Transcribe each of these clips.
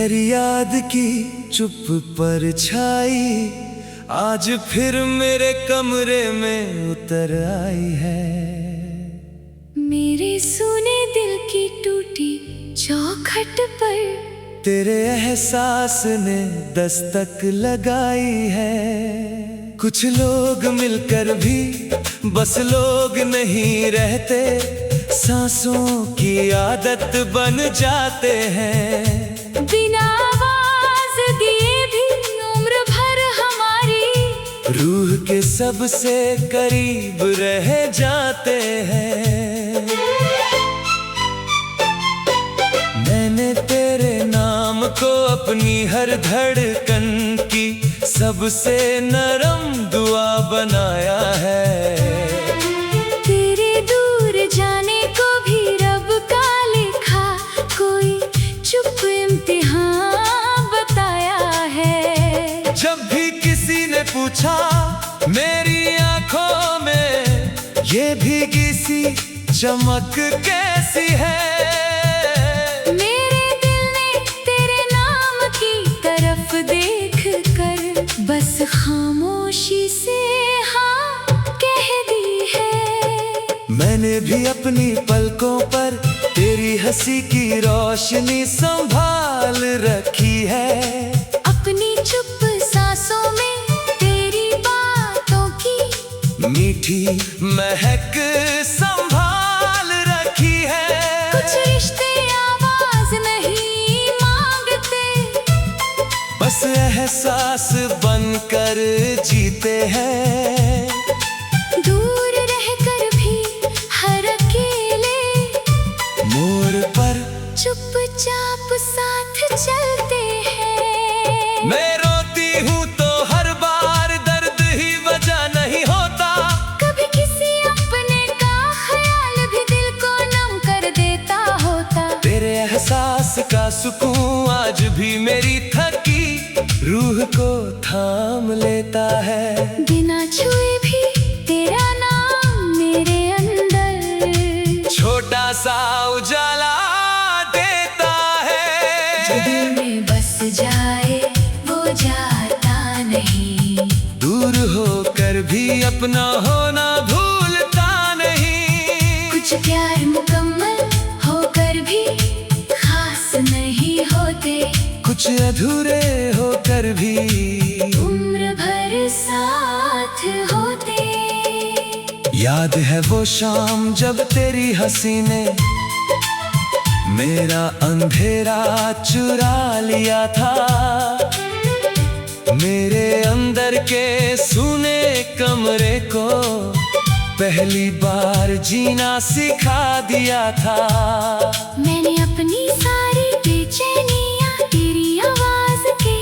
तेरी याद की चुप परछाई आज फिर मेरे कमरे में उतर आई है। मेरे सुने दिल की टूटी चौखट पर तेरे एहसास ने दस्तक लगाई है। कुछ लोग मिलकर भी बस लोग नहीं रहते, सांसों की आदत बन जाते हैं। बिना आवाज दिए भी उम्र भर हमारी रूह के सबसे करीब रह जाते हैं। मैंने तेरे नाम को अपनी हर धड़कन की सबसे नरम दुआ बनाया है। तेरे दूर जाने को भी रब का लिखा कोई चुप इम्तिहान बताया है। जब भी किसी ने पूछा मेरी आंखों में ये भीगी सी चमक कैसी है, मेरे दिल ने तेरे नाम की तरफ देख कर बस खामोशी से हाँ कह दी है। मैंने भी अपनी पलकों पर तेरी हंसी की रोशनी संभाल रखी है। अपनी चुप सांसों में तेरी बातों की मीठी महक संभाल रखी है। कुछ रिश्ते आवाज नहीं मांगते, बस एहसास बनकर जीते हैं। दूर रहकर भी हर अकेले मोड़ पर चुपचाप साथ चलते हैं। मैं रोती हूँ तो हर बार दर्द ही वजह नहीं होता, कभी किसी अपने का ख्याल भी दिल को नम कर देता होता। तेरे एहसास का सुकून आज भी मेरी थकी रूह को थाम लेता है। बिना छुए भी तेरा नाम मेरे अंदर छोटा सा उजाला देता है। जो दिल में बस जाए वो जाता नहीं, दूर होकर भी अपना होना भूलता नहीं। कुछ प्यार मुकम्मल होकर भी खास नहीं होते, कुछ अधूरे होकर भी उम्र भर साथ होते। याद है वो शाम जब तेरी हंसी ने मेरा अंधेरा चुरा लिया था। मेरे अंदर के सूने कमरे को पहली बार जीना सिखा दिया था। मैंने अपनी सारी बेचैनियां तेरी आवाज के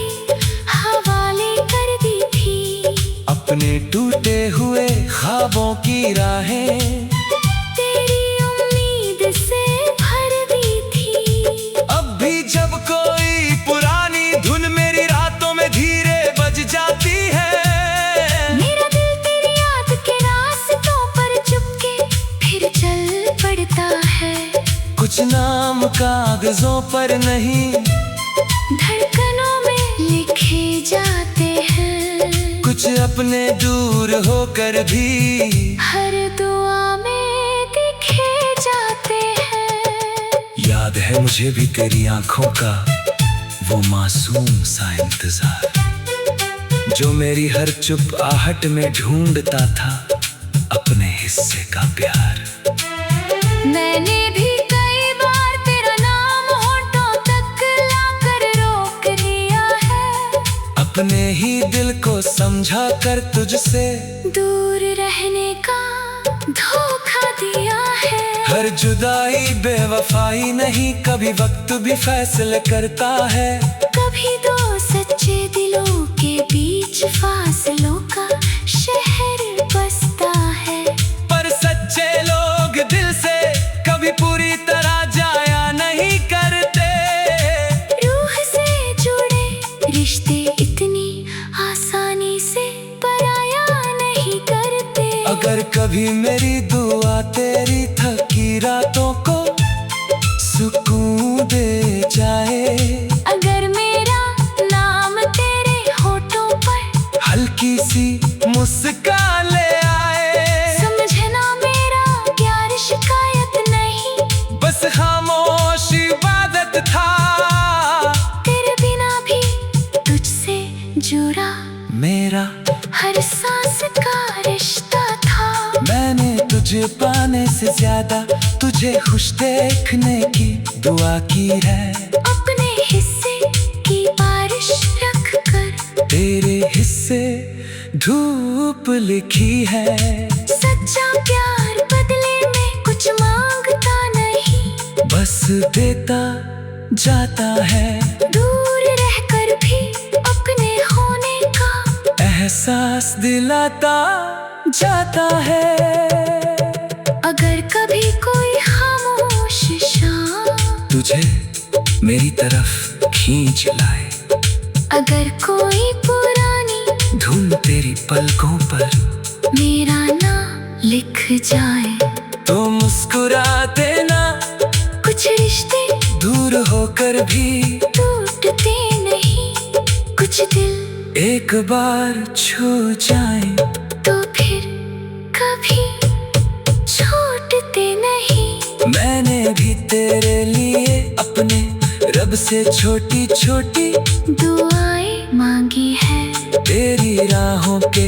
हवाले कर दी थी। अपने टूटे हुए ख्वाबों की राहें तेरी उम्मीद से भर दी थी। अब भी जब कोई पुरानी धुन मेरी रातों में धीरे बज जाती है, मेरा दिल तेरी याद के रास्तों पर चुपके फिर चल पड़ता है। कुछ नाम कागजों पर नहीं धड़कनों में लिखे जाते हैं। कुछ अपने दूर होकर भी हर दुआ में दिखे जाते हैं। याद है मुझे भी तेरी आंखों का वो मासूम सा इंतजार, जो मेरी हर चुप आहट में ढूंढता था अपने हिस्से का प्यार। मैंने भी कई बार तेरा नाम होठों तक लाकर रोक लिया है। अपने ही दिल को समझा कर तुझसे दूर रहने का धोखा दिया है। हर जुदाई बेवफाई नहीं, कभी वक्त भी फैसले करता है। कभी दो सच्चे दिलों के बीच फासलों का शहर बसता है। पर सच्चे लोग दिल से कभी पूरी तरह जाया नहीं करते। रूह से जुड़े रिश्ते इतनी आसानी से पराया नहीं करते। अगर कभी मेरी दुआ तेरी थकी रातों को सुकून दे जाए, अगर छोटी सी मुस्कान ले आए। समझना मेरा प्यार शिकायत नहीं, बस खामोश इबादत था। तेरे बिना भी तुझसे जुड़ा मेरा हर सांस का रिश्ता था। मैंने तुझे पाने से ज्यादा तुझे खुश देखने की दुआ की है। अपने हिस्से की बारिश रख कर तेरे हिस्से धूप लिखी है। सच्चा प्यार बदले में कुछ मांगता नहीं, बस देता जाता है। दूर रहकर भी अपने होने का एहसास दिलाता जाता है। अगर कभी कोई खामोश शाम तुझे मेरी तरफ खींच लाए, अगर कोई पुरानी धुन तेरी पलकों पर मेरा नाम लिख जाए, तो मुस्कुरा देना। कुछ रिश्ते दूर होकर भी टूटते नहीं, कुछ दिल एक बार छू जाए तो फिर कभी छूटते नहीं। मैंने भी तेरे लिए अपने रब से छोटी छोटी दुआएं मांगी है, तेरी राहों के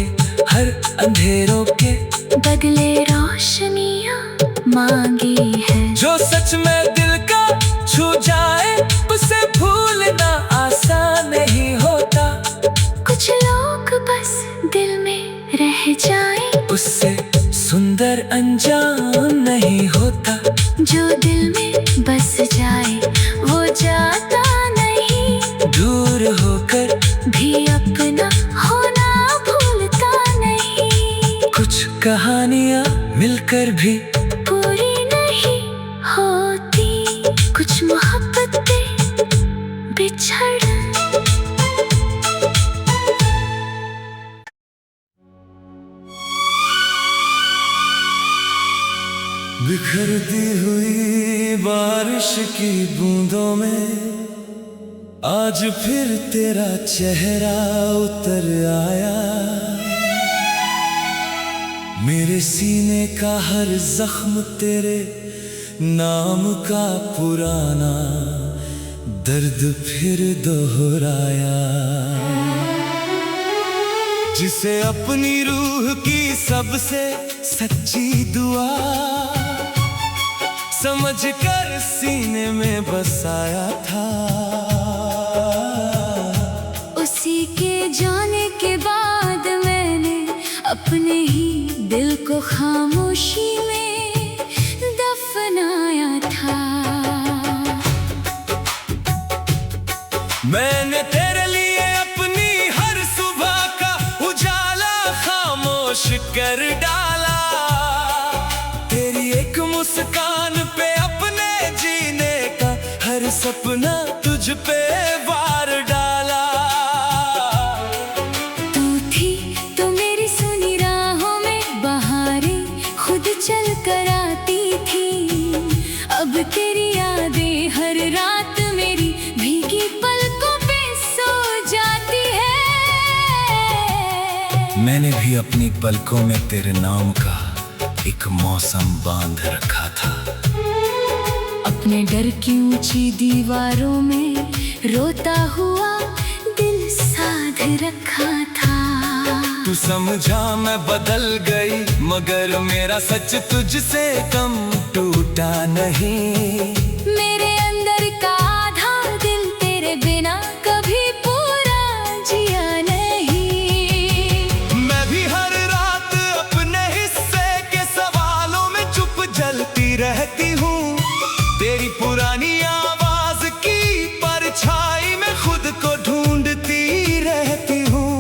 हर अंधेरों के बदले रोशनियां मांगी है। जो सच में दिल का छू जाए उसे भूलना आसान नहीं होता। कुछ लोग बस दिल में रह जाए, उससे सुंदर अनजान नहीं होता। जो दिल में बस जाए वो जाता नहीं, दूर होकर भी अपना होना भूलता नहीं। कुछ कहानियां मिलकर भी पूरी नहीं होती, कुछ मोहब्बतें बिछड़ बिखरती हुई बारिश की बूंदों में आज फिर तेरा चेहरा उतर आया। मेरे सीने का हर जख्म तेरे नाम का पुराना दर्द फिर दोहराया। जिसे अपनी रूह की सबसे सच्ची दुआ समझकर सीने में बसाया था, उसी के जाने के बाद मैंने अपने ही दिल को खामोशी में दफनाया था। मैंने तेरे लिए अपनी हर सुबह का उजाला खामोश कर डाला। तेरी एक मुस्कान पे अपने जीने का हर सपना तुझ पे वार डाला। तू थी तो मेरी सुनी राहों में बहारें खुद चल कर आती थी। अब तेरी यादें हर रात मेरी भीगी पलकों पे सो जाती है। मैंने भी अपनी पलकों में तेरे नाम का एक मौसम बांध रखा था। अपने डर की ऊंची दीवारों में रोता हुआ दिल साध रखा था। तू समझा मैं बदल गई मगर मेरा सच तुझसे कम टूटा नहीं। मेरे अंदर का आधा दिल तेरे बिना कभी पूरा जिया नहीं। मैं भी हर रात अपने हिस्से के सवालों में चुप जलती रहती हूँ। तेरी पुरानी आवाज की परछाई में खुद को ढूंढती रहती हूँ।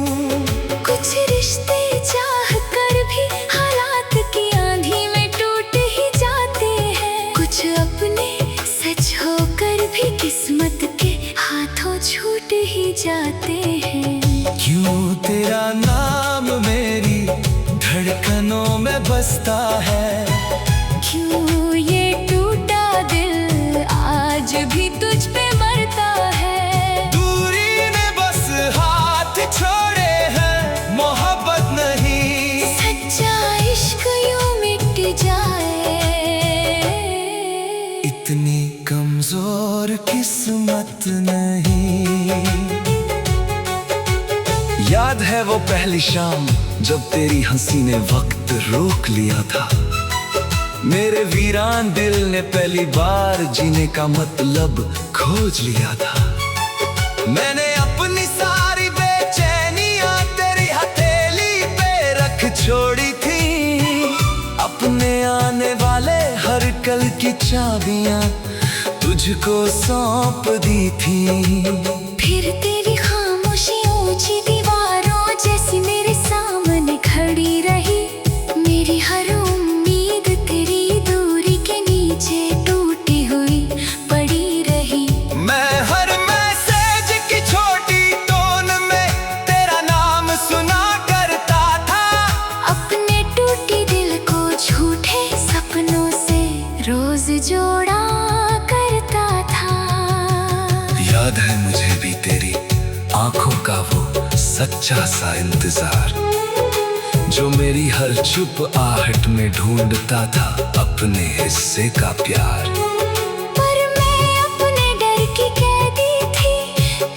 कुछ रिश्ते चाह कर भी हालात की आंधी में टूट ही जाते हैं। कुछ अपने सच होकर भी किस्मत के हाथों छूट ही जाते हैं। क्यों तेरा नाम मेरी धड़कनों में बसता है। क्यों ये टूटा दिल आज भी तुझ पे मरता है। दूरी ने बस हाथ छोड़े हैं, मोहब्बत और किस्मत नहीं। याद है वो पहली शाम जब तेरी हंसी ने वक्त रोक लिया था। मेरे वीरान दिल ने पहली बार जीने का मतलब खोज लिया था। मैंने अपनी सारी बेचैनियां तेरी हथेली पे रख छोड़ी थी। अपने आने वाले हर कल की चाबियां तुझको सौंप दी थी। फिर तेरी खामोशी ऊंची दीवारों जैसी मेरे सामने खड़ी रही। मेरी हर उम्मीद तेरी दूरी के नीचे टूटी हुई पड़ी रही। मैं हर मैसेज की छोटी टोन में तेरा नाम सुना करता था। अपने टूटी दिल को झूठे सपनों से रोज जोड़ा करता था। याद है मुझे भी तेरी आंखों का वो सच्चा सा इंतजार, जो मेरी हर चुप आहट में ढूंढता था अपने हिस्से का प्यार। पर मैं अपने डर की कैदी थी,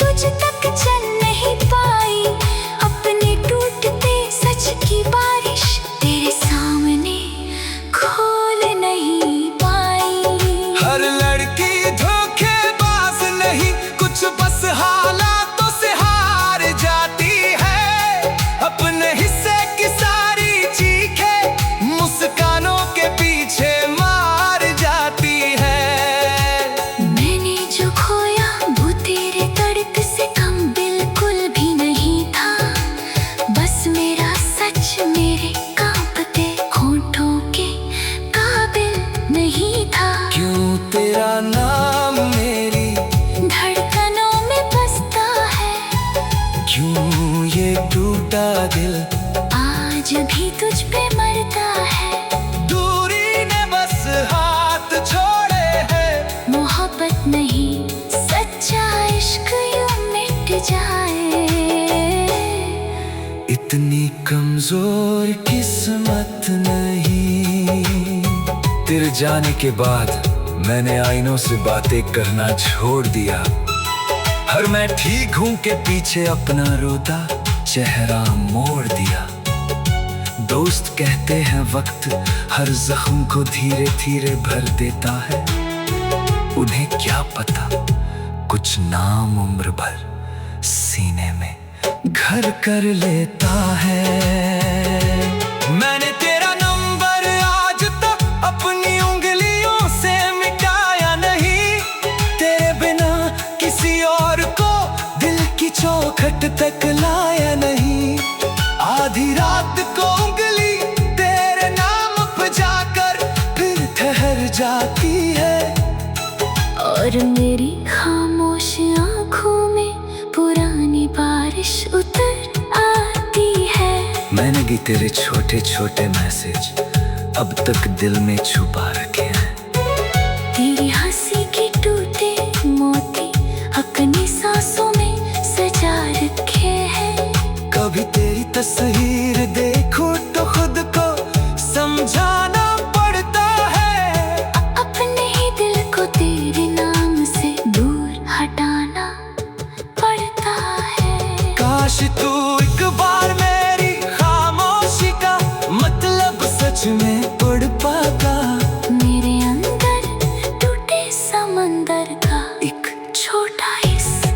तुझ तक चल नहीं पाई। अपने टूटते सच की बारिश तेरे सामने खोल नहीं पाई। हर लड़की धोखेबाज नहीं, कुछ बस हालातों से हार जाती है। अपने हिस्से की सारी चीखे मुस्कानों के पीछे मार जाती है। मैंने जो खोया वो तेरे तड़प से कम बिल्कुल भी नहीं था। बस मेरा सच मेरे कांपते होठों के काबिल नहीं था। क्यों तेरा नाम मेरी धड़कनों में बसता है, क्यों ये टूटा दिल आज भी तुझ पे मरता है। दूरी ने बस हाथ छोड़े हैं। मोहब्बत नहीं सच्चा इश्क यूं मिट जाए। इतनी कमजोर किस्मत नहीं। तेरे जाने के बाद मैंने आईनों से बातें करना छोड़ दिया। हर मैं ठीक हूं के पीछे अपना रोता चेहरा मोड़ दिया। दोस्त कहते हैं वक्त हर जख्म को धीरे धीरे भर देता है। उन्हें क्या पता कुछ नाम उम्र भर सीने में घर कर लेता है। मैंने तेरा नंबर आज तक अपनी उंगलियों से मिटाया नहीं। तेरे बिना किसी और को दिल की चौखट तक लाया नहीं। आधी रात को उंगली तेरे नाम पे जाकर फिर ठहर जाती है। और मेरी खामोश आंखों में पुरानी बारिश उतर आती है। मैंने भी तेरे छोटे छोटे मैसेज अब तक दिल में छुपा रखे हैं। तेरी हंसी के टूटे मोती अपनी सांसों में सजा रखे हैं। कभी तेरी तस्वीर देखूं तो खुद को समझाना पड़ता है। अपने ही दिल को तेरे नाम से दूर हटाना पड़ता है। काश तू एक बार मेरी खामोशी का मतलब सच में पढ़ पाता। मेरे अंदर टूटे समंदर का एक छोटा हिस्सा।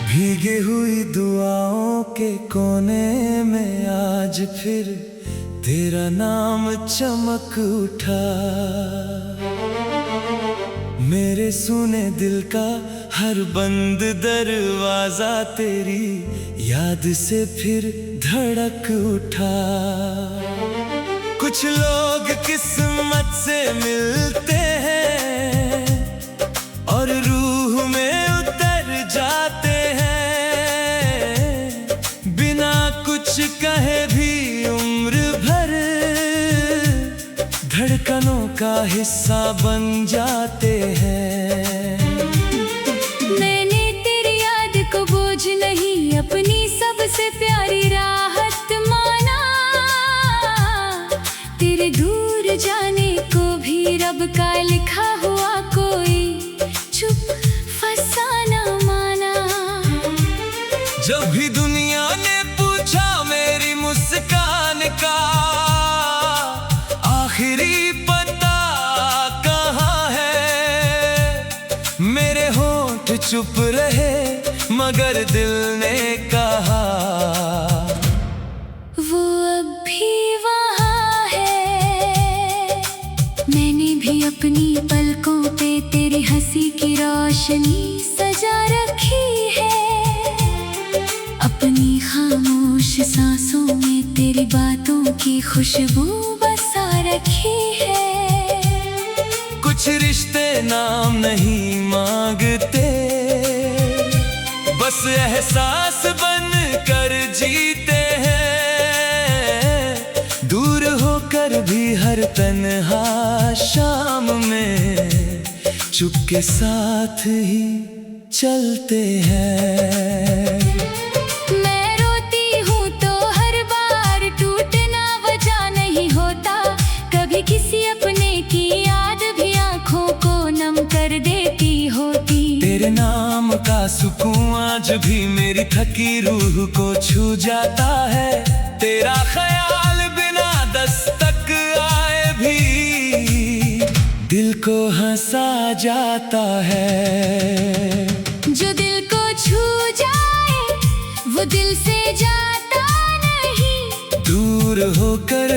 भीगी हुई दुआओं के कोने में आज फिर तेरा नाम चमक उठा। मेरे सुने दिल का हर बंद दरवाजा तेरी याद से फिर धड़क उठा। कुछ लोग किस्मत से मिलते हैं और कुछ कहे भी उम्र भर धड़कनों का हिस्सा बन जाते हैं। मैंने तेरी याद को बोझ नहीं, अपनी सबसे प्यारी राहत माना। तेरे दूर जाने को भी रब का लिखा हुआ कोई चुप फसाना माना। जब भी दुनिया ने पूछा मेरी मुस्कान का आखिरी पता कहाँ है, मेरे होंठ चुप रहे मगर दिल ने कहा वो अब भी वहाँ है। मैंने भी अपनी पलकों पे तेरी हंसी की रोशनी सजा रखी है। अपनी खामोश सांसों में तेरी बातों की खुशबू बसा रखी है। कुछ रिश्ते नाम नहीं मांगते, बस एहसास बन कर जीते हैं। दूर होकर भी हर तन्हा शाम में चुपके साथ ही चलते हैं। मैं रोती हूँ तो हर बार टूटना वजह नहीं होता। कभी किसी अपने की याद भी आँखों को नम कर देती होती। तेरे नाम का सुकून आज भी मेरी थकी रूह को छू जाता है। तेरा ख्याल बिना दस्तक आए भी दिल को हंसा जाता है। जो दिल को छू जाए वो दिल से जाता नहीं। दूर होकर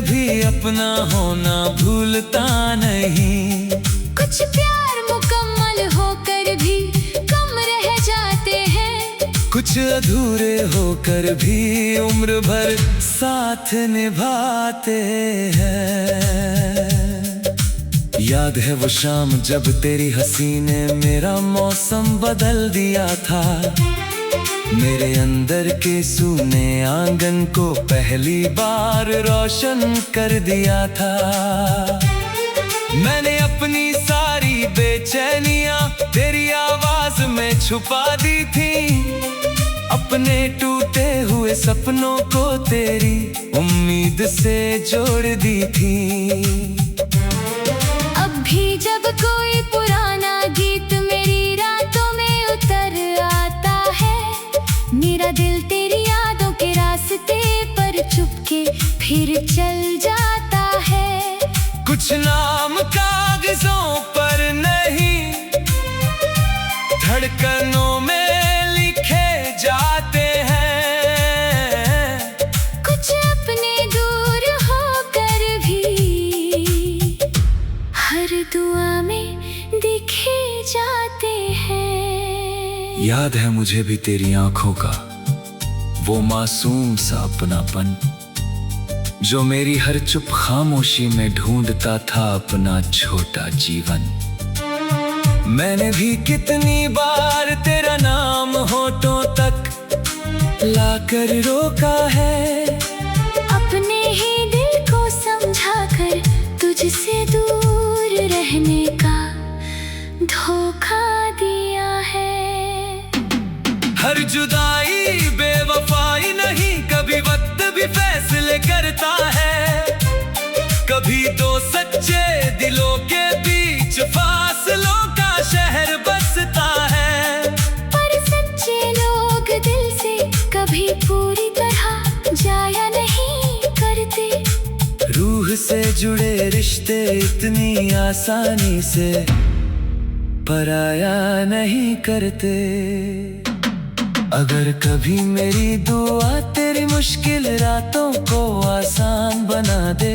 भी अपना होना भूलता नहीं। कुछ प्यार मुकम्मल होकर भी कम रह जाते हैं। कुछ अधूरे होकर भी उम्र भर साथ निभाते हैं। याद है वो शाम जब तेरी हंसी ने मेरा मौसम बदल दिया था। मेरे अंदर के सूने आंगन को पहली बार रोशन कर दिया था। मैंने अपनी सारी बेचैनियां तेरी आवाज में छुपा दी थी। अपने टूटे हुए सपनों को तेरी उम्मीद से जोड़ दी थी। अब भी जब कोई पुराना गीत मेरी रातों में उतर आता है, मेरा दिल तेरी यादों के रास्ते पर चुपके फिर चल जाता है। कुछ नाम कागजों पर नहीं, धड़कनों में लिखे जाते हैं। कुछ अपने दूर होकर भी हर दुआ में दिखे जाते हैं। याद है मुझे भी तेरी आंखों का वो मासूम सा अपनापन, जो मेरी हर चुप खामोशी में ढूंढता था अपना छोटा जीवन। मैंने भी कितनी बार तेरा नाम होठों तक लाकर रोका है। अपने ही दिल को समझाकर तुझसे दूर रहने का धोखा दिया है। हर जुदाई बेवफाई नहीं, कभी वक्त भी फैसले करता है। कभी दो सच्चे दिलों के बीच फासलों का शहर बसता है। पर सच्चे लोग दिल से कभी पूरी तरह जाया नहीं करते। रूह से जुड़े रिश्ते इतनी आसानी से पराया नहीं करते। अगर कभी मेरी दुआ तेरी मुश्किल रातों को आसान बना दे,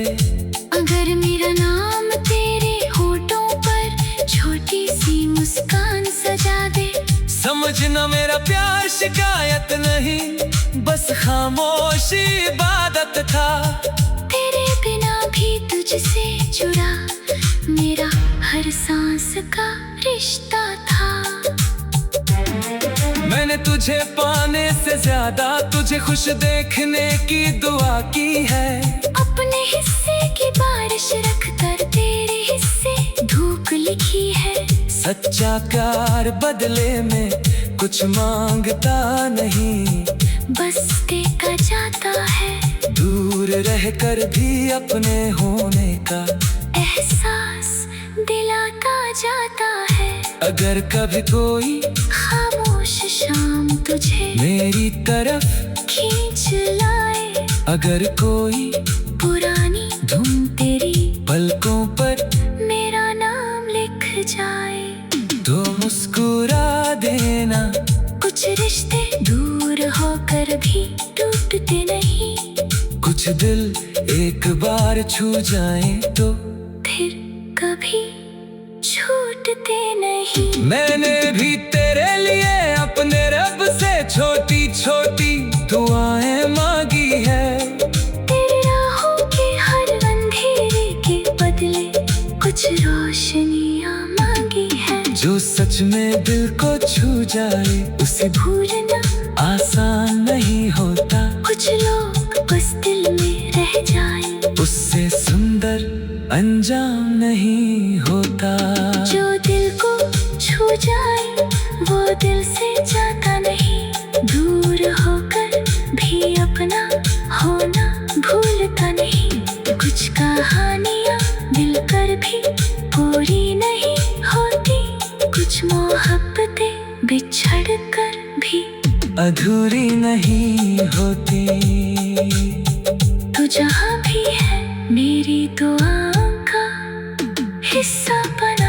अगर मेरा नाम तेरे होठों पर छोटी सी मुस्कान सजा दे, समझना मेरा प्यार शिकायत नहीं, बस खामोशी इबादत था। तेरे बिना भी तुझसे जुड़ा मेरा हर सांस का रिश्ता था। मैंने मैंने तुझे पाने से ज्यादा तुझे खुश देखने की दुआ की है। अपने हिस्से की बारिश रख कर तेरे हिस्से धूप लिखी है। सच्चा प्यार बदले में कुछ मांगता नहीं, बस देखा जाता है। दूर रहकर भी अपने होने का एहसास दिलाता जाता है। अगर कभी कोई खामोश शाम तुझे मेरी तरफ खींच लाए, अगर कोई पुरानी धुन तेरी पलकों पर मेरा नाम लिख जाए, तो मुस्कुरा देना। कुछ रिश्ते दूर होकर भी टूटते नहीं, कुछ दिल एक बार छू जाए तो फिर कभी छूटते नहीं। मैंने भी तेरे लिए अपने रब से छोटी छोटी दुआएं मांगी है। तेरी राहों के हर अंधेरे के बदले कुछ रोशनियां मांगी है। जो सच में दिल को छू जाए उसे भूलना आसान नहीं होता, कुछ लोग बस दिल में रह जाए, उससे सुंदर अंजाम नहीं होता। जो दिल को छू जाए वो दिल से जाता नहीं, दूर होकर भी अपना होना भूलता नहीं। कुछ कहानियां मिलकर भी पूरी नहीं होती, कुछ मोहब्बतें बिछड़ कर भी अधूरी नहीं होती। तू जहाँ भी है मेरी दुआ का हिस्सा बना।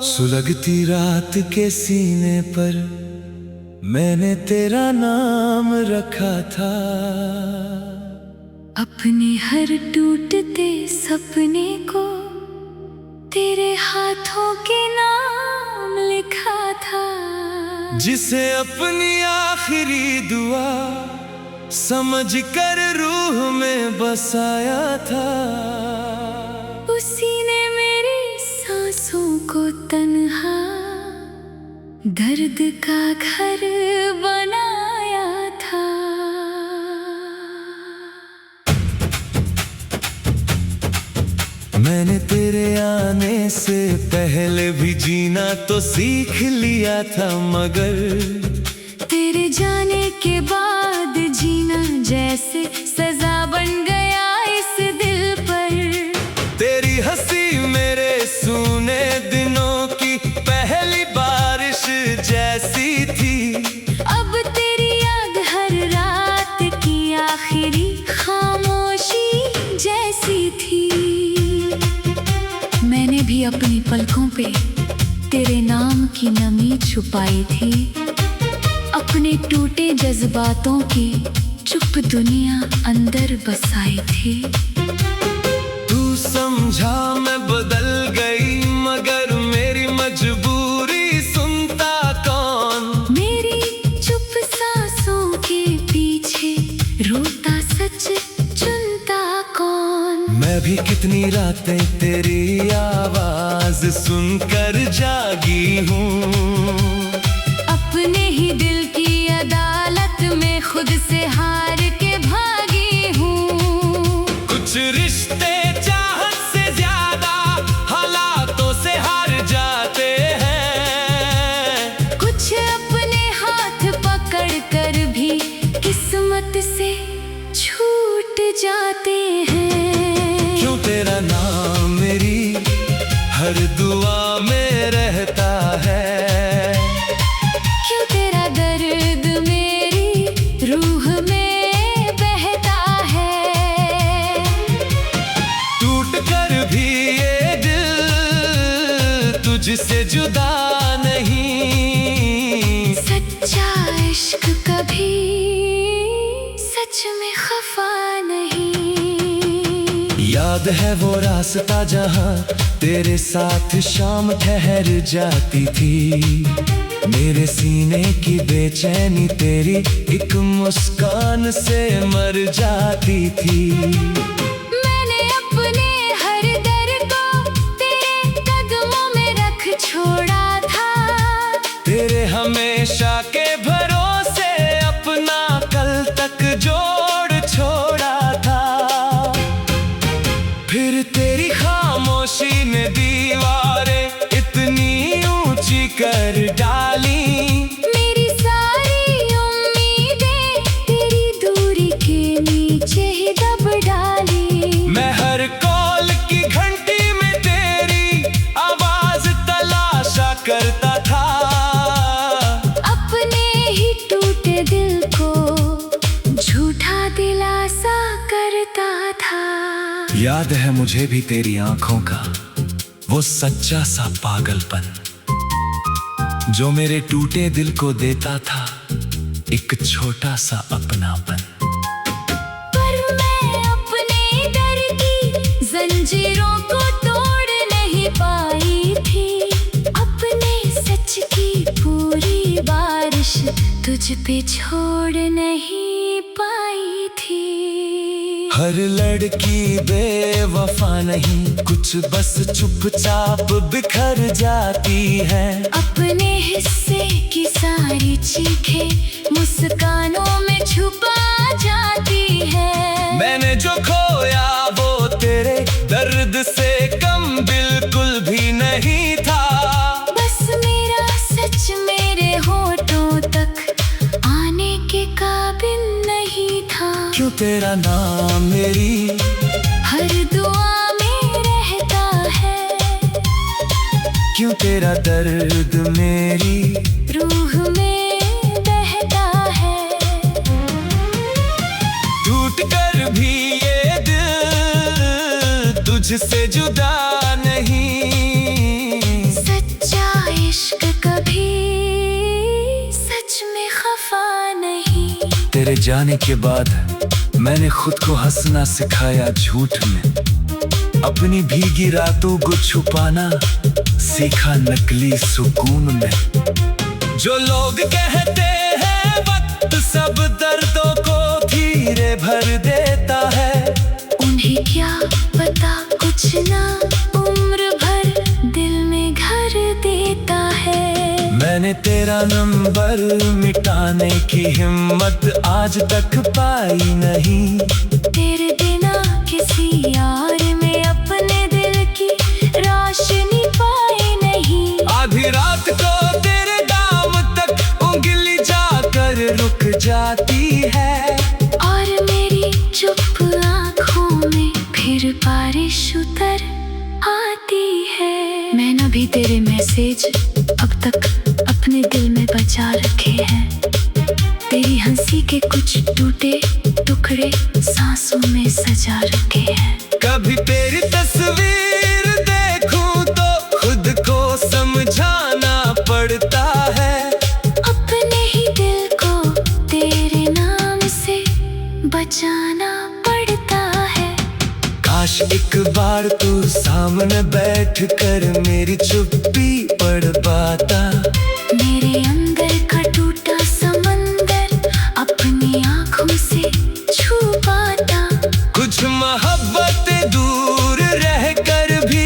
सुलगती रात के सीने पर मैंने तेरा नाम रखा था। अपने हर टूटते सपने को तेरे हाथों के नाम लिखा था। जिसे अपनी आखिरी दुआ समझ कर रूह में बसाया था, उसी ने मेरी सांसों को तन्हा दर्द का घर बनाया था। मैंने तेरे आने से पहले भी जीना तो सीख लिया था, मगर तेरे जाने के बाद जीना जैसे सजा बन गया इस दिल पर। तेरी हंसी मेरे सूने दिनों की पहली बारिश जैसी थी। अब तेरी याद हर रात की आखिरी खामोशी जैसी थी। मैंने भी अपनी पलकों पे तेरे नाम की नमी छुपाई थी, अपने टूटे जज्बातों की चुप दुनिया अंदर बसाई थी। तू समझा मैं बदल गई, मगर मेरी मजबूरी सुनता कौन। मेरी चुप सांसों के पीछे रोता सच चुनता कौन। मैं भी कितनी रातें तेरी आवाज सुनकर जागी हूँ। अपने ही दिल की अदालत में खुद से हार के भागी हूँ। कुछ रिश्ते चाहत से ज्यादा हालातों से हार जाते हैं, कुछ अपने हाथ पकड़ कर भी किस्मत से छूट जाते हैं। क्यों तेरा नाम मेरी हर दुआ में रहता है, क्यों तेरा दर्द मेरी रूह में बहता है। टूट कर भी ये दिल तुझसे जुदा नहीं। सच्चा इश्क कभी सच में खफा नहीं। याद है वो रास्ता जहाँ तेरे साथ शाम ठहर जाती थी। मेरे सीने की बेचैनी तेरी एक मुस्कान से मर जाती थी। मैंने अपने हर दर को तेरे कदमों में रख छोड़ा था। तेरे हमेशा के भरोसे अपना कल तक जोड़ छोड़ा था। फिर तेरी खामोशी ने दीवारें इतनी ऊंची कर डाली। मेरी सारी उम्मीदें तेरी दूरी के नीचे ही दब डाली। मैं हर कॉल की घंटी में तेरी आवाज तलाशा करता था। अपने ही टूटे दिल को झूठा दिलासा करता था। याद है मुझे भी तेरी आंखों का वो सच्चा सा पागलपन, जो मेरे टूटे दिल को देता था एक छोटा सा अपनापन। पर मैं अपने डर की जंजीरों को तोड़ नहीं पाई थी। अपने सच की पूरी बारिश तुझ पे छोड़ नहीं पाई थी। हर लड़की बेवफा नहीं, कुछ बस चुपचाप बिखर जाती है। अपने हिस्से की सारी चीखें मुस्कानों में छुपा जाती है। मैंने जो खोया वो तेरे दर्द से कम बिल्कुल भी नहीं था। बस मेरा सच मेरे होठों तक आने के काबिल नहीं था। क्यों तेरा नाम मेरी हर दुआ में रहता है। क्यों तेरा दर्द मेरी रूह में बहता है। टूट कर भी ये दिल तुझसे जुदा नहीं। सच्चा इश्क कभी सच में खफा नहीं। तेरे जाने के बाद मैंने खुद को हंसना सिखाया झूठ में। अपनी भीगी रातों को छुपाना सीखा नकली सुकून में। जो लोग कहते हैं वक्त सब दर्दों को धीरे भर देता है, उन्हें क्या पता कुछ ना उम्र भर दिल में घर देता है। मैंने तेरा नंबर मिटाने की हिम्मत आज तक पाई नहीं। तेरे बिना किसी यार में अपने दिल की रोशनी पाई नहीं। आधी रात को तेरे दाम तक उंगली जाकर रुक जाती है। और मेरी चुप आँखों में फिर बारिश उतर आती है। मैंने भी तेरे मैसेज अब तक अपने दिल में बचा रखे हैं। तेरी हंसी के कुछ टूटे टुकड़े सांसों में सजा रखे हैं। कभी तेरी तस्वीर देखूं तो खुद को समझाना पड़ता है। अपने ही दिल को तेरे नाम से बचाना पड़ता है। काश एक बार तू सामने बैठ कर मेरी चुप्पी पढ़ पाता। मेरे अंदर का टूटा समंदर अपनी आँखों से छू पाता। कुछ मोहब्बत दूर रहकर भी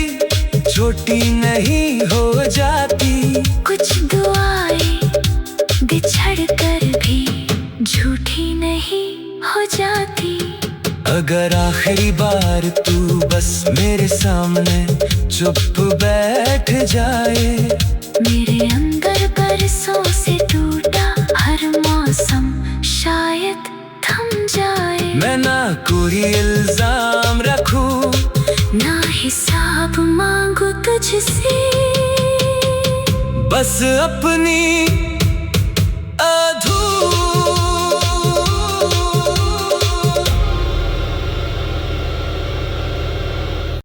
छोटी नहीं हो जाती। कुछ दुआएं बिछड़ कर भी झूठी नहीं हो जाती। अगर आखिरी बार तू बस मेरे सामने चुप बैठ जाए। मेरे अंदर बरसों से टूटा हर मौसम शायद थम जाए। मैं ना कोई इल्जाम रखूं, ना हिसाब मांगू तुझसे। बस अपनी